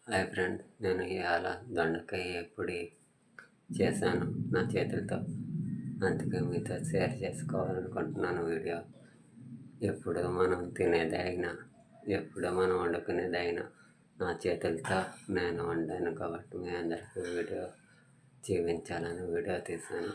Hi friend, నేను ఇవాళ దొండకాయ పొడి చేశాను నా చేతులతో. అందుకే మీతో షేర్ చేసుకోవాలనుకుంటున్నాను వీడియో. ఎప్పుడు మనం తినేదైనా, ఎప్పుడు మనం వండుకునేదైనా నా చేతులతో నేను వండాను కాబట్టి మీ అందరికీ వీడియో చూపించాలని వీడియో తీశాను.